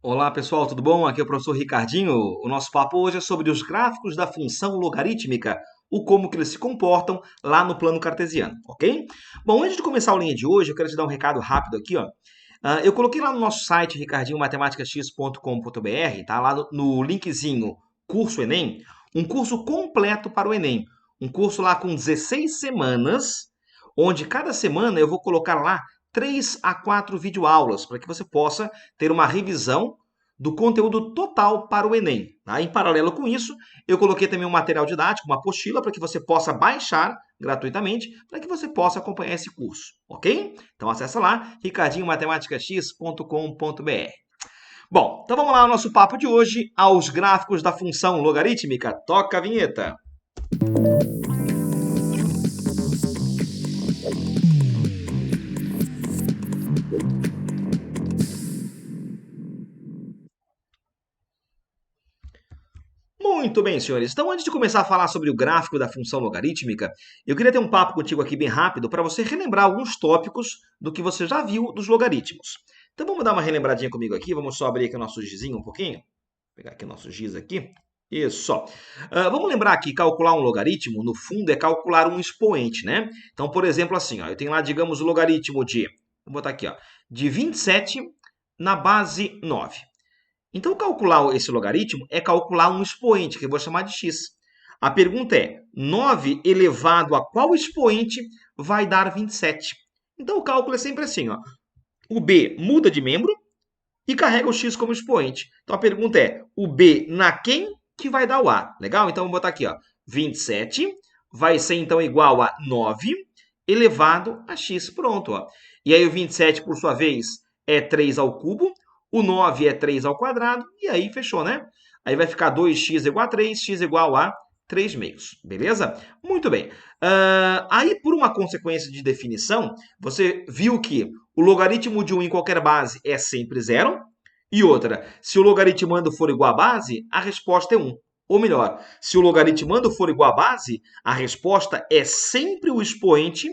Olá pessoal, tudo bom? Aqui é o professor Ricardinho. O nosso papo hoje é sobre os gráficos da função logarítmica, o como que eles se comportam lá no plano cartesiano, ok? Bom, antes de começar a aulinha de hoje, eu quero te dar um recado rápido aqui, ó. Eu coloquei lá no nosso site, ricardinhomatematicax.com.br, tá? Lá no linkzinho Curso Enem, um curso completo para o Enem. Um curso lá com 16 semanas, onde cada semana eu vou colocar lá 3 a 4 videoaulas, para que você possa ter uma revisão do conteúdo total para o Enem. Tá? Em paralelo com isso, eu coloquei também um material didático, uma apostila, para que você possa baixar gratuitamente, para que você possa acompanhar esse curso, ok? Então acessa lá, ricardinhomatematicax.com.br. Bom, então vamos lá ao nosso papo de hoje, aos gráficos da função logarítmica. Toca a vinheta. Muito bem, senhores. Então, antes de começar a falar sobre o gráfico da função logarítmica, eu queria ter um papo contigo aqui bem rápido para você relembrar alguns tópicos do que você já viu dos logaritmos. Então, vamos dar uma relembradinha comigo aqui. Vamos só abrir aqui o nosso gizinho um pouquinho. Vou pegar aqui o nosso giz aqui. Isso. Vamos lembrar que calcular um logaritmo, no fundo, é calcular um expoente, né? Então, por exemplo, assim, ó, eu tenho lá, digamos, o logaritmo de, vou botar aqui, ó, de 27 na base 9. Então, calcular esse logaritmo é calcular um expoente, que eu vou chamar de x. A pergunta é, 9 elevado a qual expoente vai dar 27? Então, o cálculo é sempre assim, ó. O b muda de membro e carrega o x como expoente. Então, a pergunta é, o b na quem que vai dar o a? Legal? Então, vou botar aqui, ó. 27 vai ser, então, igual a 9 elevado a x. Pronto, ó. E aí, o 27, por sua vez, é 3 ao cubo. O 9 é 3 ao quadrado, e aí fechou, né? Aí vai ficar 2x igual a 3, x igual a 3 meios, beleza? Muito bem. Aí, por uma consequência de definição, você viu que o logaritmo de 1 em qualquer base é sempre zero. E outra, se o logaritmando for igual a base, a resposta é 1. Ou melhor, se o logaritmando for igual a base, a resposta é sempre o expoente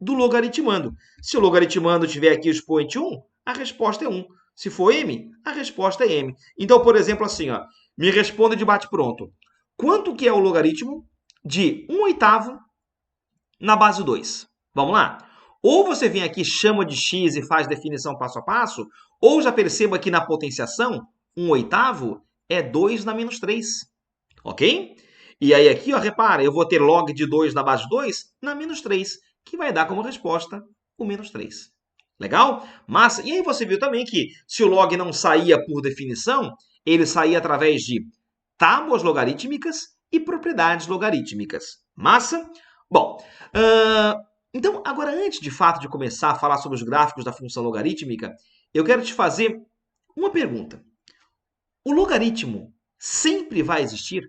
do logaritmando. Se o logaritmando tiver aqui o expoente 1, a resposta é 1. Se for m, a resposta é m. Então, por exemplo, assim, ó, me responda de bate-pronto. Quanto que é o logaritmo de 1/8 na base 2? Vamos lá? Ou você vem aqui, chama de x e faz definição passo a passo, ou já perceba que na potenciação, 1/8 é 2 na menos 3. Ok? E aí aqui, ó, repara, eu vou ter log de 2 na base 2 na menos 3, que vai dar como resposta o menos 3. Legal? Massa. E aí você viu também que se o log não saía por definição, ele saía através de tábuas logarítmicas e propriedades logarítmicas. Massa? Bom, então agora antes de fato de começar a falar sobre os gráficos da função logarítmica, eu quero te fazer uma pergunta. O logaritmo sempre vai existir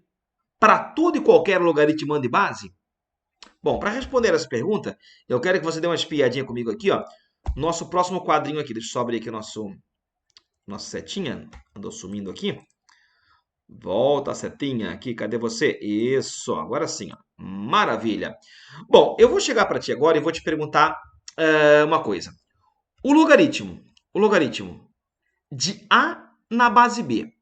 para todo e qualquer logaritmando de base? Bom, para responder essa pergunta, eu quero que você dê uma espiadinha comigo aqui, ó. Nosso próximo quadrinho aqui, deixa eu só abrir aqui nossa setinha, andou sumindo aqui. Volta a setinha aqui, cadê você? Isso, agora sim, ó. Maravilha. Bom, eu vou chegar para ti agora e vou te perguntar uma coisa. O logaritmo de A na base B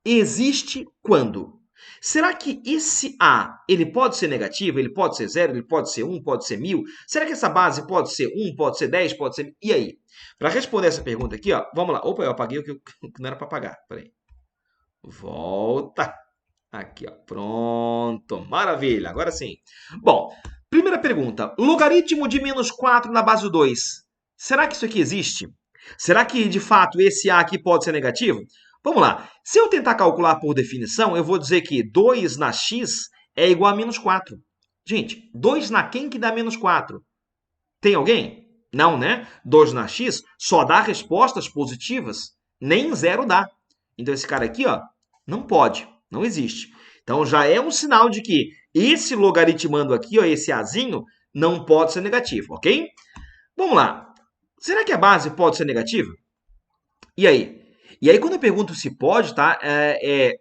existe quando? Será que esse A, ele pode ser negativo, ele pode ser zero, ele pode ser 1, pode ser 1000? Será que essa base pode ser 1, pode ser 10, pode ser... E aí? Para responder essa pergunta aqui, ó, vamos lá. Opa, eu apaguei o que não era para apagar. Peraí. Volta. Aqui, ó. Pronto. Maravilha. Agora sim. Bom, primeira pergunta. Logaritmo de menos 4 na base 2. Será que isso aqui existe? Será que, de fato, esse A aqui pode ser negativo? Vamos lá. Se eu tentar calcular por definição, eu vou dizer que 2 na x é igual a menos 4. Gente, 2 na quem que dá menos 4? Tem alguém? Não, né? 2 na x só dá respostas positivas. Nem zero dá. Então, esse cara aqui, ó, não pode. Não existe. Então, já é um sinal de que esse logaritmando aqui, ó, esse azinho, não pode ser negativo, ok? Vamos lá. Será que a base pode ser negativa? E aí? E aí, quando eu pergunto se pode, tá?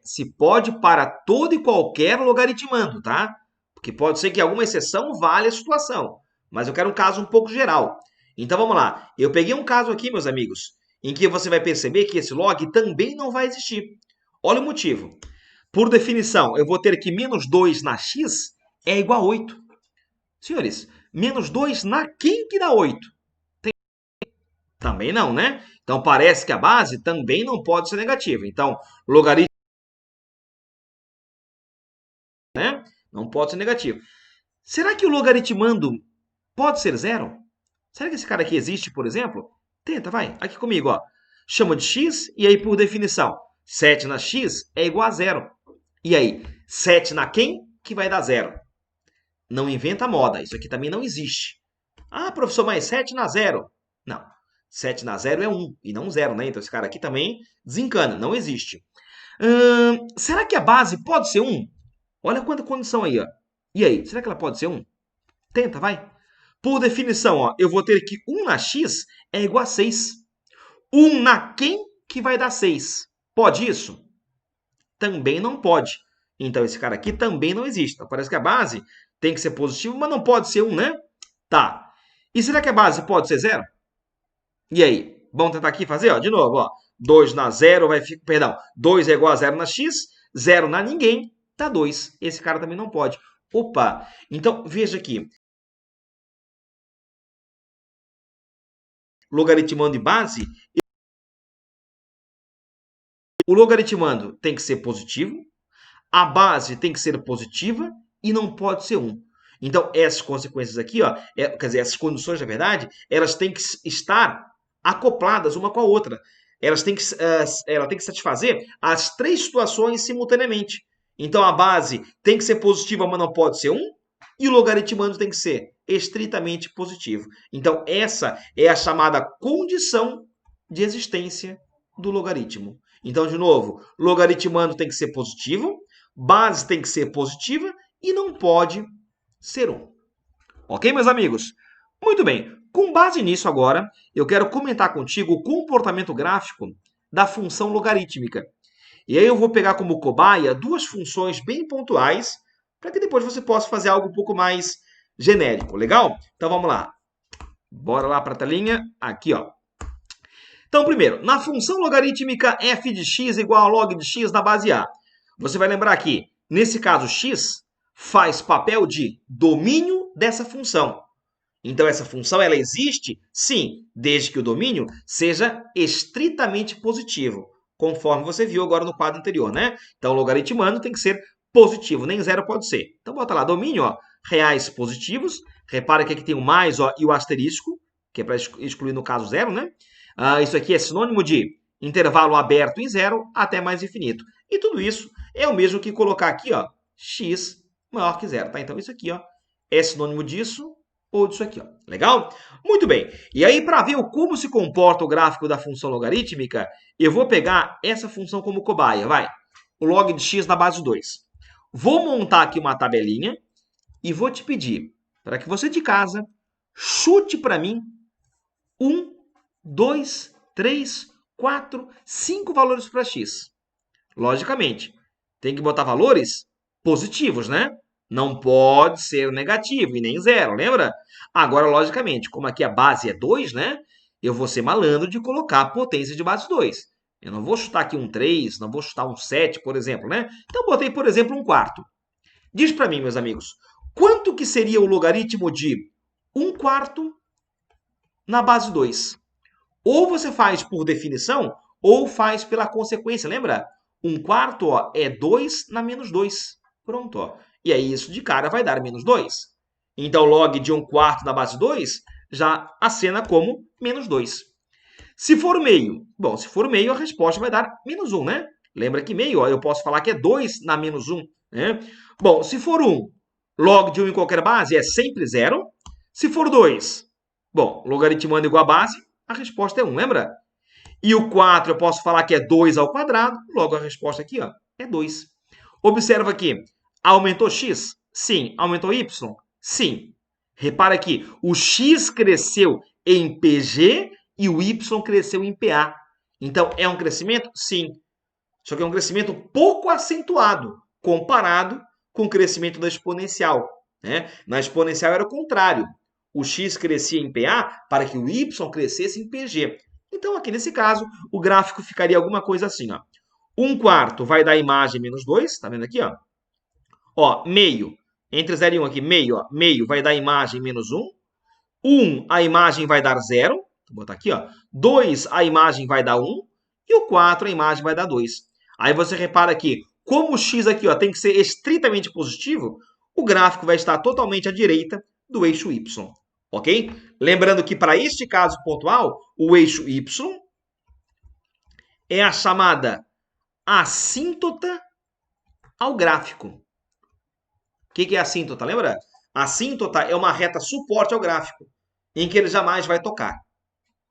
Se pode para todo e qualquer logaritmando, tá? Porque pode ser que alguma exceção valha a situação. Mas eu quero um caso um pouco geral. Então, vamos lá. Eu peguei um caso aqui, meus amigos, em que você vai perceber que esse log também não vai existir. Olha o motivo. Por definição, eu vou ter que menos 2 na x é igual a 8. Senhores, menos 2 na quem que dá 8? Também não, né? Então, parece que a base também não pode ser negativa. Então, logaritmo, né? Não pode ser negativo. Será que o logaritmando pode ser zero? Será que esse cara aqui existe, por exemplo? Tenta, vai. Aqui comigo, ó. Chama de x e aí, por definição, 7 na x é igual a zero. E aí, 7 na quem que vai dar zero? Não inventa moda. Isso aqui também não existe. Ah, professor, mas 7 na zero. Não. 7 na zero é 1 e não 0, né? Então esse cara aqui também desencana. Não existe. Será que a base pode ser 1? Olha quanta condição aí, ó. E aí, será que ela pode ser 1? Tenta, vai. Por definição, ó, eu vou ter que 1 na x é igual a 6. 1 na quem que vai dar 6? Pode isso? Também não pode. Então, esse cara aqui também não existe. Então, parece que a base tem que ser positiva, mas não pode ser 1, né? Tá. E será que a base pode ser 0? E aí? Vamos tentar aqui fazer, ó, de novo, ó. 2 na 0 vai ficar, perdão, 2 é igual a 0 na x, 0 na ninguém, dá 2. Esse cara também não pode. Opa! Então, veja aqui. Logaritmando de base, o logaritmando tem que ser positivo, a base tem que ser positiva e não pode ser 1. Então, essas consequências aqui, ó, quer dizer, essas condições, na verdade, elas têm que estar acopladas uma com a outra. Ela tem que satisfazer as três situações simultaneamente. Então, a base tem que ser positiva, mas não pode ser 1. E o logaritmando tem que ser estritamente positivo. Então, essa é a chamada condição de existência do logaritmo. Então, de novo, logaritmando tem que ser positivo, base tem que ser positiva e não pode ser 1. Ok, meus amigos? Muito bem. Com base nisso agora, eu quero comentar contigo o comportamento gráfico da função logarítmica. E aí eu vou pegar como cobaia duas funções bem pontuais, para que depois você possa fazer algo um pouco mais genérico, legal? Então vamos lá. Bora lá para a telinha. Aqui, ó. Então, primeiro, na função logarítmica f de x igual a log de x na base A. Você vai lembrar que, nesse caso, x faz papel de domínio dessa função. Então, essa função ela existe, sim, desde que o domínio seja estritamente positivo, conforme você viu agora no quadro anterior, né? Então, o logaritmando tem que ser positivo, nem zero pode ser. Então, bota lá, domínio, ó, reais positivos. Repara que aqui tem o mais ó, e o asterisco, que é para excluir no caso zero, né? Isso aqui é sinônimo de intervalo aberto em zero até mais infinito. E tudo isso é o mesmo que colocar aqui, ó, x maior que zero, tá? Então, isso aqui, ó, é sinônimo disso ou disso aqui, ó. Legal? Muito bem. E aí, para ver como se comporta o gráfico da função logarítmica, eu vou pegar essa função como cobaia, vai. O log de x na base 2. Vou montar aqui uma tabelinha e vou te pedir para que você de casa chute para mim 1, 2, 3, 4, 5 valores para x. Logicamente, tem que botar valores positivos, né? Não pode ser negativo e nem zero, lembra? Agora, logicamente, como aqui a base é 2, né? Eu vou ser malandro de colocar a potência de base 2. Eu não vou chutar aqui um 3, não vou chutar um 7, por exemplo, né? Então, botei, por exemplo, um quarto. Diz para mim, meus amigos, quanto que seria o logaritmo de 1 quarto na base 2? Ou você faz por definição, ou faz pela consequência, lembra? 1 quarto ó, é 2 na menos 2. Pronto, ó. E aí isso de cara vai dar menos 2. Então, log de 1 quarto na base 2 já acena como menos 2. Se for meio, bom, se for meio, a resposta vai dar menos 1, né? Lembra que meio, ó, eu posso falar que é 2 na menos 1, né? Bom, se for 1, log de 1 em qualquer base é sempre 0. Se for 2, bom, logaritmando igual a base, a resposta é 1, lembra? E o 4 eu posso falar que é 2 ao quadrado, logo a resposta aqui ó, é 2. Observa aqui, aumentou x? Sim. Aumentou y? Sim. Repara aqui, o x cresceu em PG e o y cresceu em PA. Então, é um crescimento? Sim. Só que é um crescimento pouco acentuado, comparado com o crescimento da exponencial, né? Na exponencial era o contrário. O x crescia em PA para que o y crescesse em PG. Então, aqui nesse caso, o gráfico ficaria alguma coisa assim, ó. 1/4 vai dar a imagem menos 2, tá vendo aqui, ó? Ó, meio, entre 0 e 1 aqui, meio, ó, meio vai dar a imagem menos 1. 1, a imagem vai dar 0. Vou botar aqui, ó. 2, a imagem vai dar 1. E o 4, a imagem vai dar 2. Aí você repara que, como o x aqui ó, tem que ser estritamente positivo, o gráfico vai estar totalmente à direita do eixo y. Ok? Lembrando que, para este caso pontual, o eixo y é a chamada assíntota ao gráfico. O que é assíntota? Lembra? Assíntota é uma reta suporte ao gráfico, em que ele jamais vai tocar.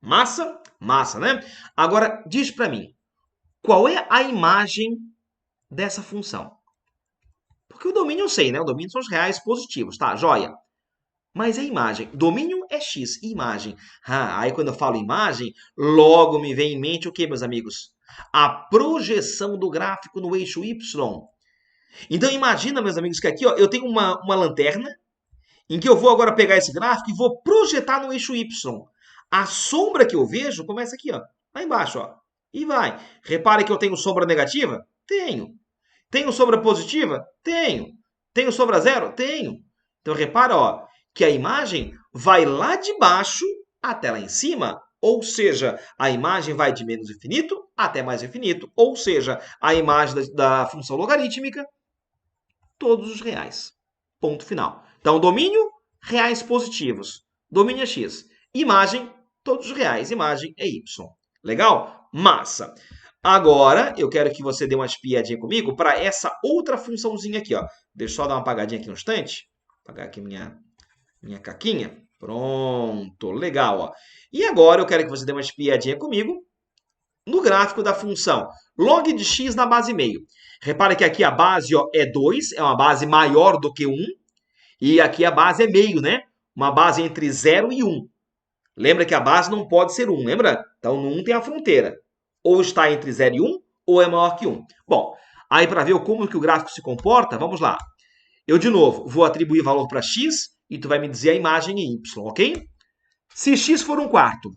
Massa? Massa, né? Agora, diz para mim, qual é a imagem dessa função? Porque o domínio eu sei, né? O domínio são os reais positivos, tá? Joia. Mas a imagem? Domínio é x, imagem. Aí quando eu falo imagem, logo me vem em mente o que, meus amigos? A projeção do gráfico no eixo y. Então imagina, meus amigos, que aqui ó, eu tenho uma lanterna em que eu vou agora pegar esse gráfico e vou projetar no eixo y. A sombra que eu vejo começa aqui, ó, lá embaixo, ó, e vai. Repare que eu tenho sombra negativa? Tenho. Tenho sombra positiva? Tenho. Tenho sombra zero? Tenho. Então repara, ó, que a imagem vai lá de baixo até lá em cima. Ou seja, a imagem vai de menos infinito até mais infinito. Ou seja, a imagem da função logarítmica, todos os reais. Ponto final. Então, domínio, reais positivos. Domínio é x. Imagem, todos os reais. Imagem é y. Legal? Massa. Agora, eu quero que você dê uma espiadinha comigo para essa outra funçãozinha aqui, ó. Deixa eu só dar uma apagadinha aqui no instante. Apagar aqui minha caquinha. Pronto, legal, ó. E agora eu quero que você dê uma espiadinha comigo no gráfico da função log de x na base meio. Repare que aqui a base ó, é 2, é uma base maior do que 1. E aqui a base é meio, né? Uma base entre 0 e 1. Lembra que a base não pode ser 1, lembra? Então, no 1 tem a fronteira. Ou está entre 0 e 1, ou é maior que 1. Bom, aí para ver como que o gráfico se comporta, vamos lá. Eu, de novo, vou atribuir valor para x e tu vai me dizer a imagem em y, ok? Se x for 1/4,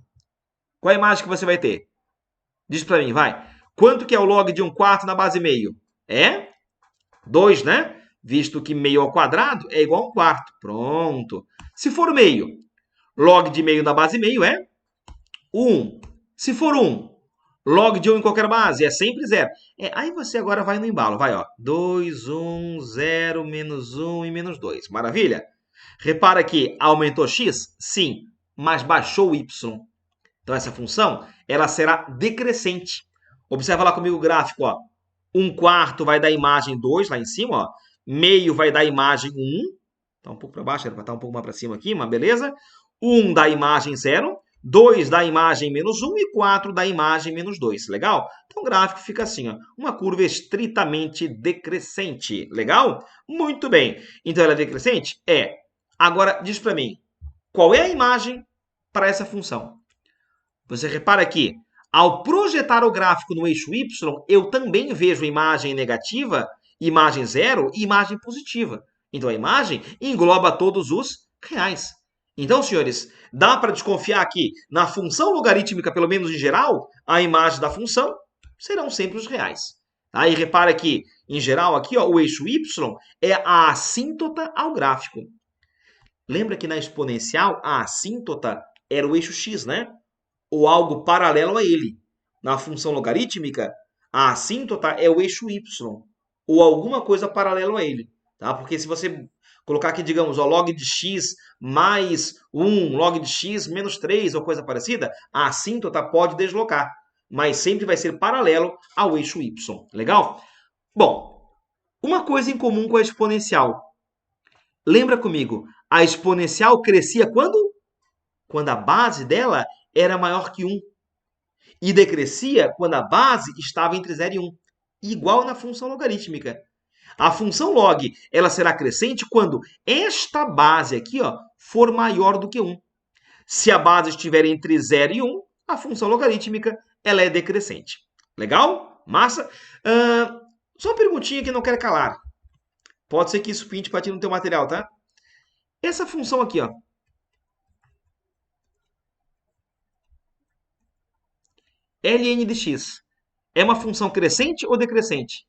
qual é a imagem que você vai ter? Diz para mim, vai. Quanto que é o log de 1/4 na base meio? É 2, né? Visto que meio ao quadrado é igual a 1/4. Pronto. Se for meio, log de meio na base meio é 1. Se for 1, log de 1 em qualquer base é sempre 0. Aí você agora vai no embalo. Vai, ó. 2, 1, 0, menos 1 e menos 2. Maravilha? Repara que aumentou x? Sim, mas baixou y. Então, essa função ela será decrescente. Observa lá comigo o gráfico. Ó. 1/4 vai dar a imagem 2 lá em cima. Ó. Meio vai dar a imagem 1. Está um pouco para baixo, era para estar um pouco mais para cima aqui, mas beleza. 1 dá a imagem 0. 2 dá a imagem menos 1 e 4 dá a imagem menos 2. Legal? Então o gráfico fica assim, ó, uma curva estritamente decrescente. Legal? Muito bem. Então ela é decrescente? É. Agora diz para mim, qual é a imagem para essa função? Você repara que, ao projetar o gráfico no eixo y, eu também vejo imagem negativa, imagem zero e imagem positiva. Então a imagem engloba todos os reais. Então, senhores, dá para desconfiar que na função logarítmica, pelo menos em geral, a imagem da função serão sempre os reais. Aí repara que, em geral, aqui ó, o eixo y é a assíntota ao gráfico. Lembra que na exponencial a assíntota era o eixo x, né? Ou algo paralelo a ele. Na função logarítmica, a assíntota é o eixo y, ou alguma coisa paralelo a ele. Tá? Porque se você colocar aqui, digamos, ó, log de x mais 1, log de x menos 3, ou coisa parecida, a assíntota pode deslocar, mas sempre vai ser paralelo ao eixo y. Legal? Bom, uma coisa em comum com a exponencial. Lembra comigo, a exponencial crescia quando? Quando a base dela era maior que 1. E decrescia quando a base estava entre 0 e 1. Igual na função logarítmica. A função log ela será crescente quando esta base aqui ó, for maior do que 1. Se a base estiver entre 0 e 1, a função logarítmica ela é decrescente. Legal? Massa? Só uma perguntinha que não quero calar. Pode ser que isso pinte para ti no teu material, tá? Essa função aqui, ó. ln de x é uma função crescente ou decrescente?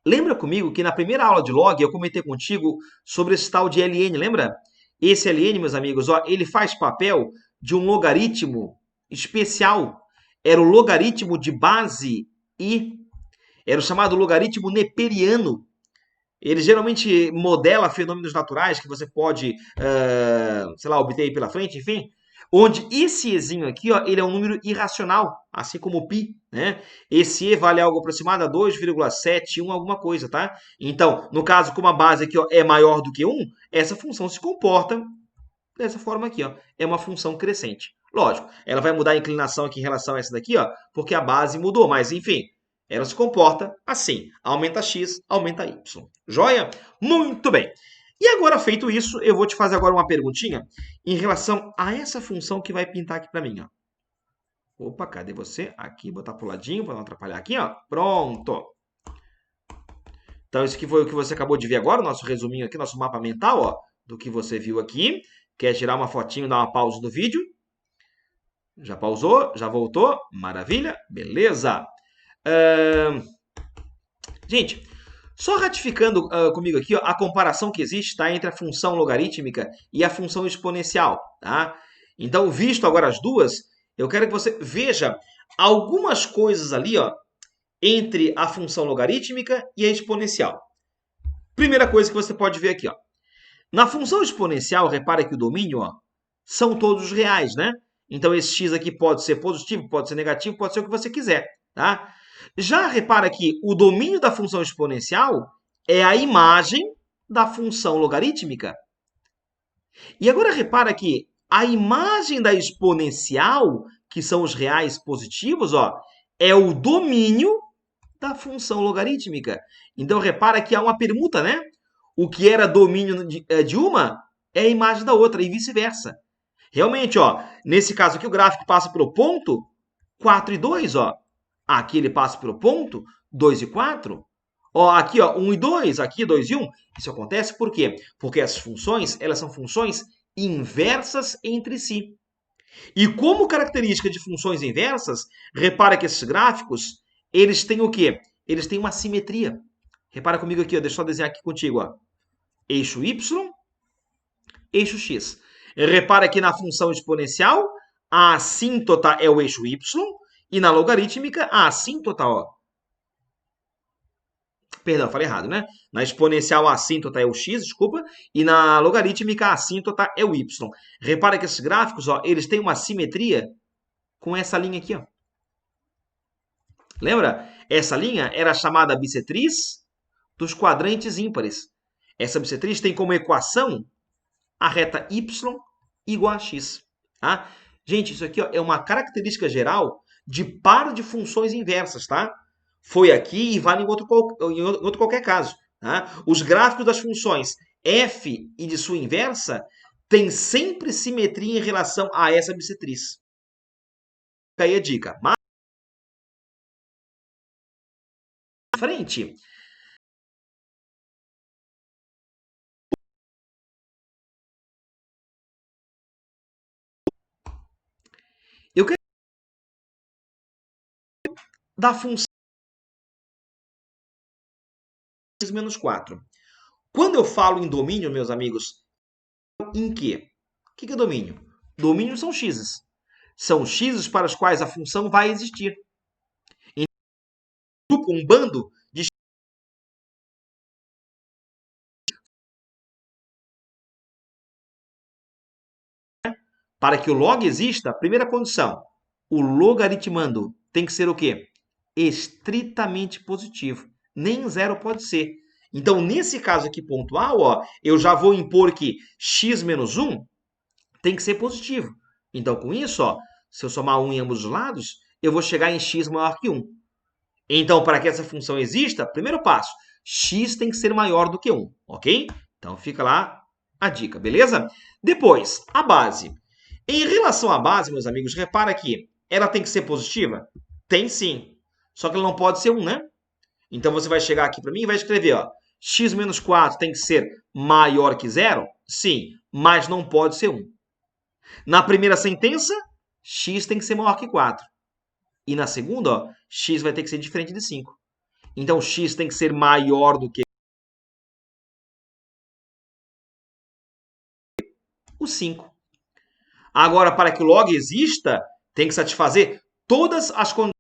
Lembra comigo que na primeira aula de log eu comentei contigo sobre esse tal de ln, lembra? Esse ln, meus amigos, ó, ele faz papel de um logaritmo especial. Era o logaritmo de base i. Era o chamado logaritmo neperiano. Ele geralmente modela fenômenos naturais que você pode, sei lá, obter aí pela frente, enfim. Onde esse ezinho aqui, ó, ele é um número irracional, assim como o π, né? Esse e vale algo aproximado a 2,71 alguma coisa, tá? Então, no caso, como a base aqui, ó, é maior do que 1, essa função se comporta dessa forma aqui, ó. É uma função crescente. Lógico, ela vai mudar a inclinação aqui em relação a essa daqui, ó, porque a base mudou, mas enfim, ela se comporta assim. Aumenta x, aumenta y. Joia? Muito bem. E agora, feito isso, eu vou te fazer agora uma perguntinha em relação a essa função que vai pintar aqui para mim, ó. Opa, cadê você? Aqui, botar pro ladinho para não atrapalhar aqui, ó. Pronto. Então, isso aqui foi o que você acabou de ver agora, o nosso resuminho aqui, nosso mapa mental, ó, do que você viu aqui. Quer tirar uma fotinho, dar uma pausa no vídeo? Já pausou? Já voltou? Maravilha? Beleza. Gente, só ratificando comigo aqui ó, a comparação que existe tá, entre a função logarítmica e a função exponencial. Tá? Então, visto agora as duas, eu quero que você veja algumas coisas ali ó, entre a função logarítmica e a exponencial. Primeira coisa que você pode ver aqui. Ó. Na função exponencial, repara que o domínio ó, são todos reais, né? Então, esse x aqui pode ser positivo, pode ser negativo, pode ser o que você quiser. Tá? Já repara que o domínio da função exponencial é a imagem da função logarítmica. E agora repara que a imagem da exponencial, que são os reais positivos, ó, é o domínio da função logarítmica. Então, repara que há uma permuta, né? O que era domínio de uma é a imagem da outra e vice-versa. Realmente, ó, nesse caso aqui, o gráfico passa pelo ponto 4 e 2, ó. Aqui ele passa pelo ponto 2 e 4. Ó, aqui, ó, 1 e 2, aqui 2 e 1. Isso acontece por quê? Porque as funções, elas são funções inversas entre si. E como característica de funções inversas, repara que esses gráficos, eles têm o quê? Eles têm uma simetria. Repara comigo aqui, ó, deixa eu só desenhar aqui contigo, ó. Eixo y, eixo x. Repara que na função exponencial, a assíntota é o eixo y, e na logarítmica, a assíntota, ó. Perdão, falei errado, né? Na exponencial, a assíntota é o x, desculpa, e na logarítmica, a assíntota é o y. Repara que esses gráficos, ó, eles têm uma simetria com essa linha aqui, ó. Lembra? Essa linha era chamada bissetriz dos quadrantes ímpares. Essa bissetriz tem como equação a reta y igual a x. Tá? Gente, isso aqui ó, é uma característica geral de par de funções inversas, tá? Foi aqui e vale em outro qualquer caso. Tá? Os gráficos das funções f e de sua inversa têm sempre simetria em relação a essa bissetriz. Fica aí a dica. Mais à frente, eu quero da função x menos 4. Quando eu falo em domínio, meus amigos, em quê? O que é domínio? Domínio são x's. São x's para os quais a função vai existir. Então, um bando de x para que o log exista, primeira condição, o logaritmando tem que ser o quê? Estritamente positivo. Nem zero pode ser. Então, nesse caso aqui pontual, ó, eu já vou impor que x menos 1 tem que ser positivo. Então, com isso, ó, se eu somar 1 em ambos os lados, eu vou chegar em x maior que 1. Então, para que essa função exista, primeiro passo, x tem que ser maior do que 1, ok? Então, fica lá a dica, beleza? Depois, a base. Em relação à base, meus amigos, repara que ela tem que ser positiva? Tem sim. Só que ela não pode ser 1, né? Então, você vai chegar aqui para mim e vai escrever, ó, x menos 4 tem que ser maior que 0? Sim, mas não pode ser 1. Na primeira sentença, x tem que ser maior que 4. E na segunda, ó, x vai ter que ser diferente de 5. Então, x tem que ser maior do que o 5. Agora, para que o log exista, tem que satisfazer todas as condições.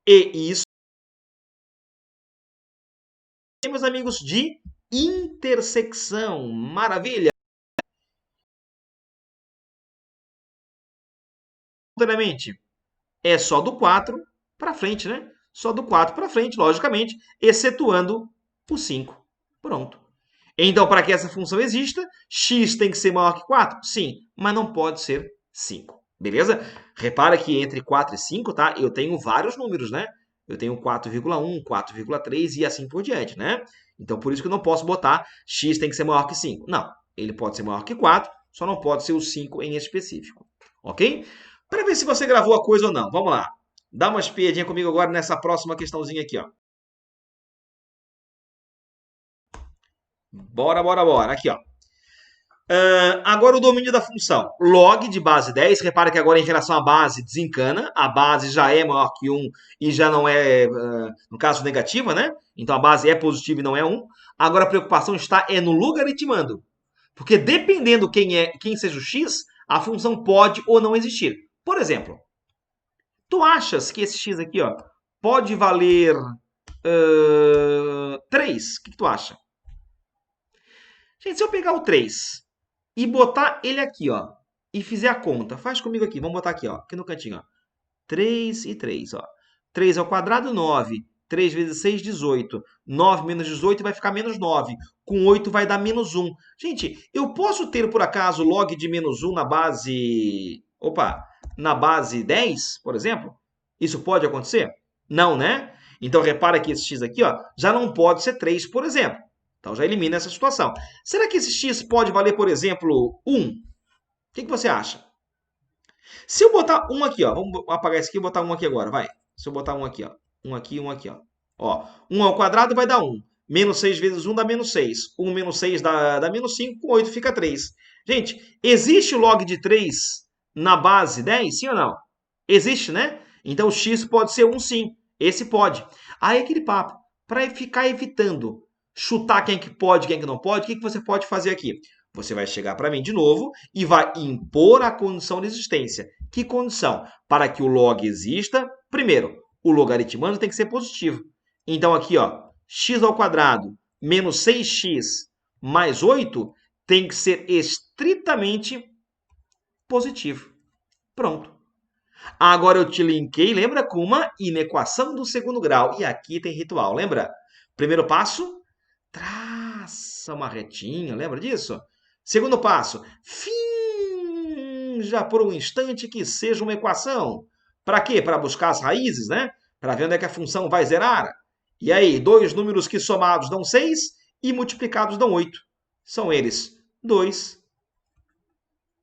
E isso, meus amigos, de intersecção. Maravilha! É só do 4 para frente, né? Só do 4 para frente, logicamente, excetuando o 5. Pronto. Então, para que essa função exista, x tem que ser maior que 4? Sim, mas não pode ser 5. Beleza? Repara que entre 4 e 5, tá? Eu tenho vários números, né? Eu tenho 4,1, 4,3 e assim por diante, né? Então, por isso que eu não posso botar x tem que ser maior que 5. Não, ele pode ser maior que 4, só não pode ser o 5 em específico. Ok? Para ver se você gravou a coisa ou não. Vamos lá. Dá uma espiadinha comigo agora nessa próxima questãozinha aqui, ó. Bora, bora, bora. Aqui, ó. Agora o domínio da função. Log de base 10. Repara que agora em relação à base desencana. A base já é maior que 1 e já não é, no caso, negativa, né? Então a base é positiva e não é 1. Agora a preocupação está no logaritmando. Porque dependendo quem seja o x, a função pode ou não existir. Por exemplo, tu achas que esse x aqui, ó, pode valer 3? O que tu acha? Gente, se eu pegar o 3 e botar ele aqui, ó, e fizer a conta, faz comigo aqui, vamos botar aqui, ó, aqui no cantinho, ó. 3 e 3, ó. 3 ao quadrado, 9. 3 vezes 6, 18. 9 menos 18 vai ficar menos 9. Com 8 vai dar menos 1. Gente, eu posso ter, por acaso, log de menos 1 na base... Opa! Na base 10, por exemplo? Isso pode acontecer? Não, né? Então, repara que esse x aqui, ó, já não pode ser 3, por exemplo. Então, já elimina essa situação. Será que esse x pode valer, por exemplo, 1? O que você acha? Se eu botar um aqui, ó, vamos apagar esse aqui e botar um aqui agora, vai. Se eu botar um aqui, ó, um aqui, ó. Ó, 1 ao quadrado vai dar 1. Menos 6 vezes 1 dá menos 6. 1 menos 6 dá menos 5, com 8 fica 3. Gente, existe o log de 3 na base 10, sim ou não? Existe, né? Então o x pode ser 1 sim. Esse pode. Aí aquele papo, para ficar evitando chutar quem que pode, quem que não pode, o que você pode fazer aqui? Você vai chegar para mim de novo e vai impor a condição de existência. Que condição? Para que o log exista, primeiro, o logaritmando tem que ser positivo. Então aqui, ó, x ao quadrado menos 6x mais 8 tem que ser estritamente positivo. Pronto. Agora eu te linkei, lembra, com uma inequação do segundo grau. E aqui tem ritual, lembra? Primeiro passo, traça uma retinha, lembra disso? Segundo passo, finja por um instante que seja uma equação. Para quê? Para buscar as raízes, né? Para ver onde é que a função vai zerar. E aí, dois números que somados dão 6 e multiplicados dão 8. São eles 2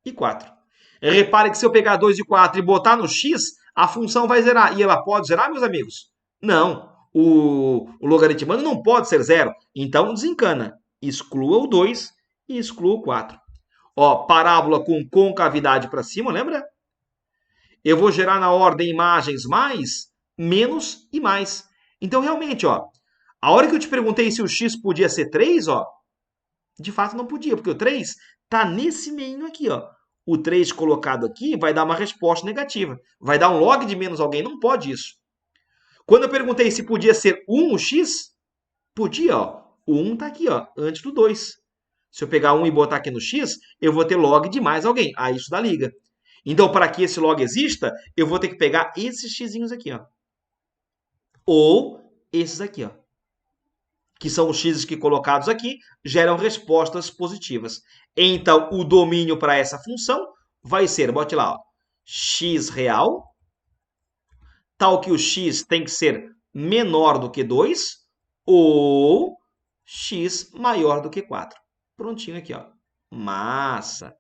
e 4. Repare que se eu pegar 2 e 4 e botar no x, a função vai zerar. E ela pode zerar, meus amigos? Não. O logaritmando não pode ser zero. Então, desencana. Exclua o 2 e exclua o 4. Ó, parábola com concavidade para cima, lembra? Eu vou gerar na ordem imagens mais, menos e mais. Então, realmente, ó, a hora que eu te perguntei se o x podia ser 3, ó, de fato não podia, porque o 3 está nesse meio aqui, ó. O 3 colocado aqui vai dar uma resposta negativa. Vai dar um log de menos alguém. Não pode isso. Quando eu perguntei se podia ser 1 o x, podia, ó. O 1 está aqui, ó, antes do 2. Se eu pegar 1 e botar aqui no x, eu vou ter log de mais alguém. Aí isso dá liga. Então, para que esse log exista, eu vou ter que pegar esses xzinhos aqui, ó. Ou esses aqui, ó. Que são os x's que colocados aqui, geram respostas positivas. Então, o domínio para essa função vai ser, bote lá, ó, x real, tal que o x tem que ser menor do que 2, ou x maior do que 4. Prontinho aqui, ó. Massa.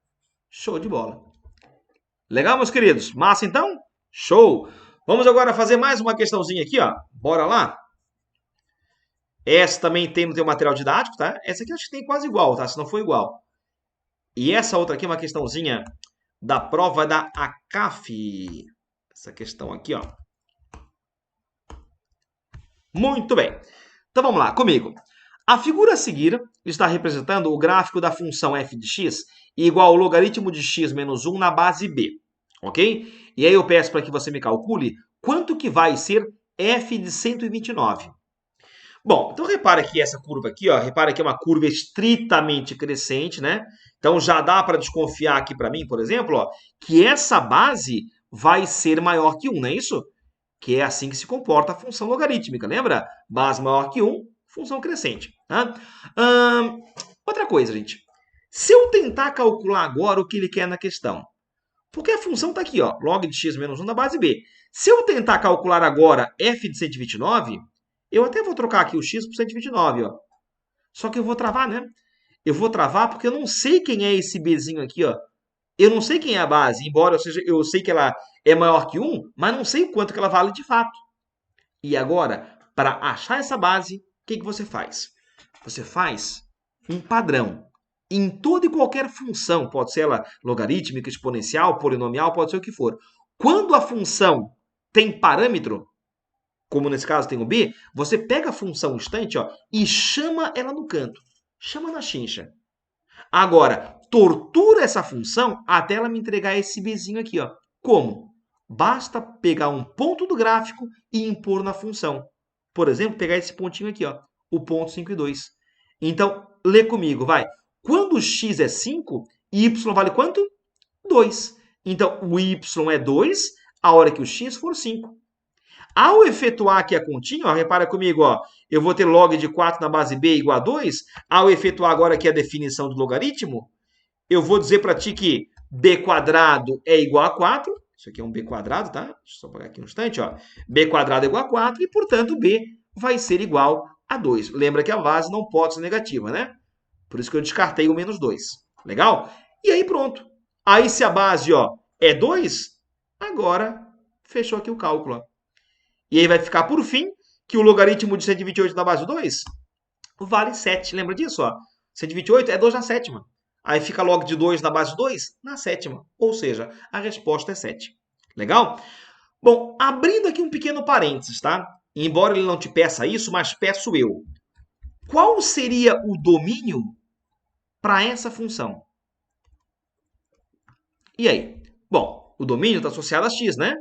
Show de bola. Legal, meus queridos? Massa, então? Show! Vamos agora fazer mais uma questãozinha aqui, ó. Bora lá? Essa também tem no teu material didático, tá? Essa aqui eu acho que tem quase igual, tá? Se não for igual. E essa outra aqui é uma questãozinha da prova da ACAF. Essa questão aqui, ó. Muito bem. Então vamos lá, comigo. A figura a seguir está representando o gráfico da função f de x igual ao logaritmo de x menos 1 na base b, ok? E aí eu peço para que você me calcule quanto que vai ser f de 129. Bom, então repara que essa curva aqui, ó, repara que é uma curva estritamente crescente, né? Então já dá para desconfiar aqui para mim, por exemplo, ó, que essa base vai ser maior que 1, não é isso? Que é assim que se comporta a função logarítmica, lembra? Base maior que 1, função crescente. Tá? Outra coisa, gente. Se eu tentar calcular agora o que ele quer na questão, porque a função está aqui, ó, log de x menos 1 da base b. Se eu tentar calcular agora f de 129, eu até vou trocar aqui o x por 129, ó. Só que eu vou travar, né? Eu vou travar porque eu não sei quem é esse bzinho aqui, ó. Eu não sei quem é a base, embora eu sei que ela é maior que 1, mas não sei o quanto que ela vale de fato. E agora, para achar essa base, o que você faz? Você faz um padrão. Em toda e qualquer função, pode ser ela logarítmica, exponencial, polinomial, pode ser o que for. Quando a função tem parâmetro, como nesse caso tem o b, você pega a função instante, ó, e chama ela no canto. Chama na chincha. Agora, tortura essa função até ela me entregar esse bzinho aqui, ó. Como? Basta pegar um ponto do gráfico e impor na função. Por exemplo, pegar esse pontinho aqui, ó, o ponto 5 e 2. Então, lê comigo, vai. Quando x é 5, y vale quanto? 2. Então, o y é 2 a hora que o x for 5. Ao efetuar aqui a continha, ó, repara comigo, ó, eu vou ter log de 4 na base b igual a 2. Ao efetuar agora aqui a definição do logaritmo, eu vou dizer para ti que b quadrado é igual a 4. Isso aqui é um b quadrado, tá? Deixa eu só pagar aqui um instante, ó. B quadrado é igual a 4 e, portanto, b vai ser igual a 2. Lembra que a base não pode ser negativa, né? Por isso que eu descartei o menos 2. Legal? E aí pronto. Aí se a base, ó, é 2, agora fechou aqui o cálculo, ó. E aí vai ficar, por fim, que o logaritmo de 128 na base 2 vale 7. Lembra disso? Ó? 128 é 2 na sétima. Aí fica log de 2 na base 2 na sétima. Ou seja, a resposta é 7. Legal? Bom, abrindo aqui um pequeno parênteses, tá? Embora ele não te peça isso, mas peço eu. Qual seria o domínio para essa função? E aí? Bom, o domínio está associado a x, né?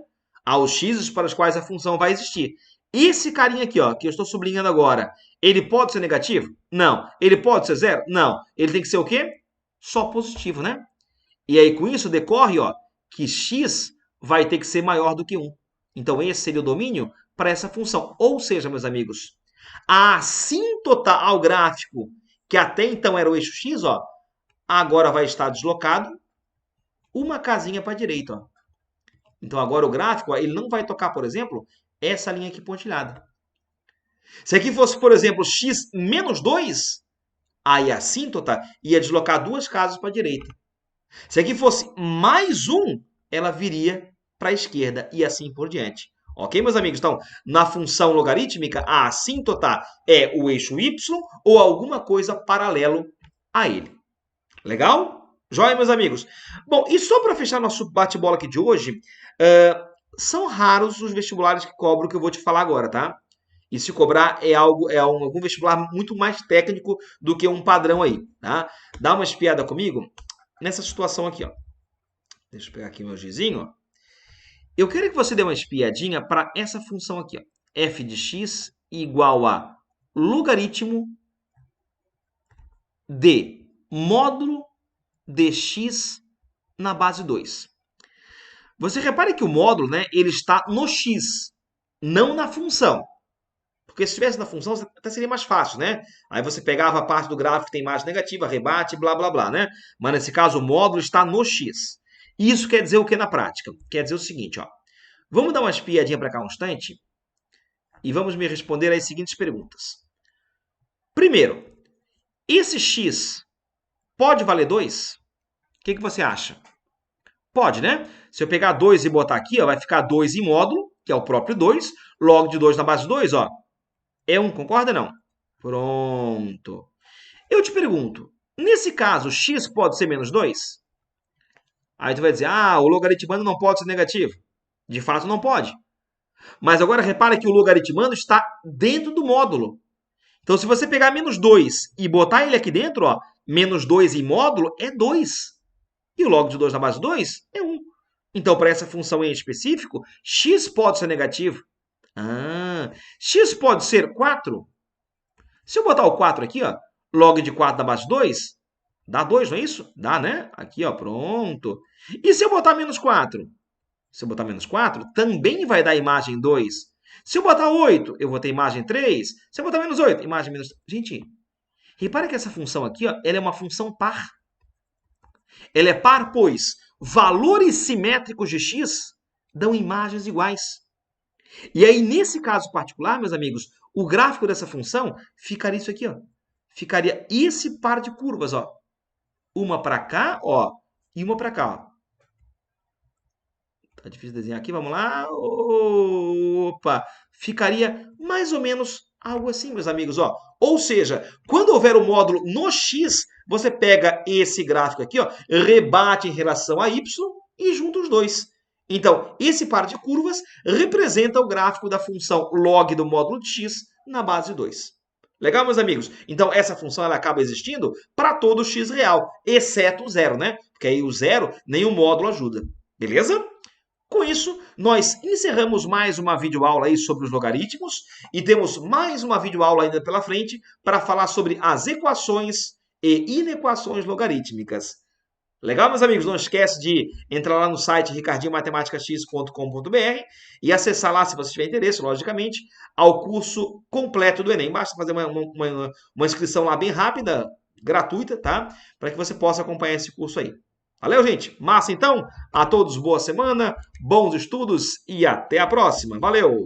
Aos x para os quais a função vai existir. Esse carinha aqui, ó, que eu estou sublinhando agora, ele pode ser negativo? Não. Ele pode ser zero? Não. Ele tem que ser o quê? Só positivo, né? E aí, com isso, decorre, ó, que x vai ter que ser maior do que 1. Então, esse seria o domínio para essa função. Ou seja, meus amigos, a assíntota ao gráfico, que até então era o eixo x, ó, agora vai estar deslocado uma casinha para a direita, ó. Então, agora o gráfico, ó, ele não vai tocar, por exemplo, essa linha aqui pontilhada. Se aqui fosse, por exemplo, x menos 2, aí a assíntota ia deslocar duas casas para a direita. Se aqui fosse mais 1, ela viria para a esquerda e assim por diante. Ok, meus amigos? Então, na função logarítmica, a assíntota é o eixo y ou alguma coisa paralelo a ele. Legal? Joia, meus amigos? Bom, e só para fechar nosso bate-bola aqui de hoje, são raros os vestibulares que cobram o que eu vou te falar agora, tá? E se cobrar algum vestibular muito mais técnico do que um padrão aí, tá? Dá uma espiada comigo nessa situação aqui, ó. Deixa eu pegar aqui meu gizinho, ó. Eu quero que você dê uma espiadinha para essa função aqui, ó. F de x igual a logaritmo de módulo de x na base 2. Você repare que o módulo, né, ele está no x, não na função. Porque se estivesse na função, até seria mais fácil, né? Aí você pegava a parte do gráfico que tem imagem negativa, rebate, blá, blá, blá, né? Mas nesse caso, o módulo está no x. E isso quer dizer o que na prática? Quer dizer o seguinte, ó. Vamos dar uma espiadinha para cá um instante e vamos me responder às seguintes perguntas. Primeiro, esse x pode valer 2? O que você acha? Pode, né? Se eu pegar 2 e botar aqui, ó, vai ficar 2 em módulo, que é o próprio 2. Log de 2 na base 2, ó, é 1, concorda ou não? Pronto. Eu te pergunto, nesse caso, x pode ser menos 2? Aí tu vai dizer, ah, o logaritmando não pode ser negativo. De fato, não pode. Mas agora repara que o logaritmando está dentro do módulo. Então, se você pegar menos 2 e botar ele aqui dentro, ó, menos 2 em módulo é 2. E o log de 2 na base de 2 é 1. Então, para essa função em específico, x pode ser negativo. Ah, x pode ser 4. Se eu botar o 4 aqui, ó, log de 4 na base de 2, dá 2, não é isso? Dá, né? Aqui, ó, pronto. E se eu botar menos 4? Se eu botar menos 4, também vai dar imagem 2. Se eu botar 8, eu vou ter imagem 3. Se eu botar menos 8, imagem menos... Gente, repare que essa função aqui, ó, ela é uma função par. Ela é par, pois valores simétricos de x dão imagens iguais. E aí, nesse caso particular, meus amigos, o gráfico dessa função ficaria isso aqui, ó. Ficaria esse par de curvas, ó. Uma para cá, ó, e uma para cá, ó. Tá difícil desenhar aqui, vamos lá. Opa! Ficaria mais ou menos algo assim, meus amigos, ó. Ou seja, quando houver o módulo no x, você pega esse gráfico aqui, ó, rebate em relação a y e junta os dois. Então, esse par de curvas representa o gráfico da função log do módulo de x na base 2. Legal, meus amigos? Então, essa função ela acaba existindo para todo x real, exceto o zero, né? Porque aí o zero, nem o módulo ajuda. Beleza? Com isso, nós encerramos mais uma videoaula aí sobre os logaritmos e temos mais uma videoaula ainda pela frente para falar sobre as equações e inequações logarítmicas. Legal, meus amigos? Não esquece de entrar lá no site ricardinhomatematicax.com.br e acessar lá, se você tiver interesse, logicamente, ao curso completo do Enem. Basta fazer uma inscrição lá bem rápida, gratuita, tá? Para que você possa acompanhar esse curso aí. Valeu, gente? Massa, então? A todos boa semana, bons estudos e até a próxima. Valeu!